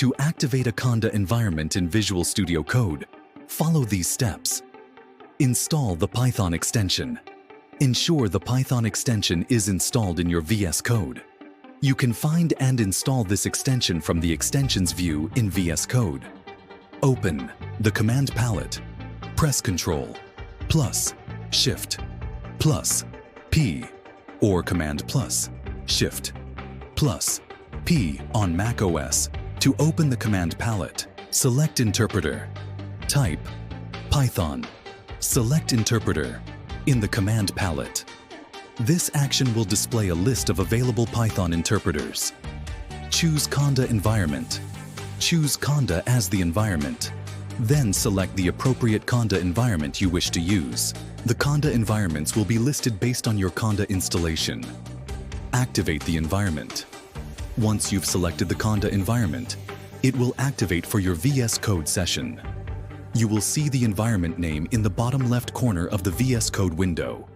To activate a Conda environment in Visual Studio Code, follow these steps. Install the Python extension. Ensure the Python extension is installed in your VS Code. You can find and install this extension from the Extensions view in VS Code. Open the command palette. Press Ctrl, plus, Shift, plus, P, or Command plus, Shift, plus, P on Mac OS. To open the command palette, select Interpreter. Type Python. Select Interpreter in the command palette. This action will display a list of available Python interpreters. Choose Conda Environment. Choose Conda as the environment. Then select the appropriate Conda environment you wish to use. The Conda environments will be listed based on your Conda installation. Activate the environment. Once you've selected the Conda environment, it will activate for your VS Code session. You will see the environment name in the bottom left corner of the VS Code window.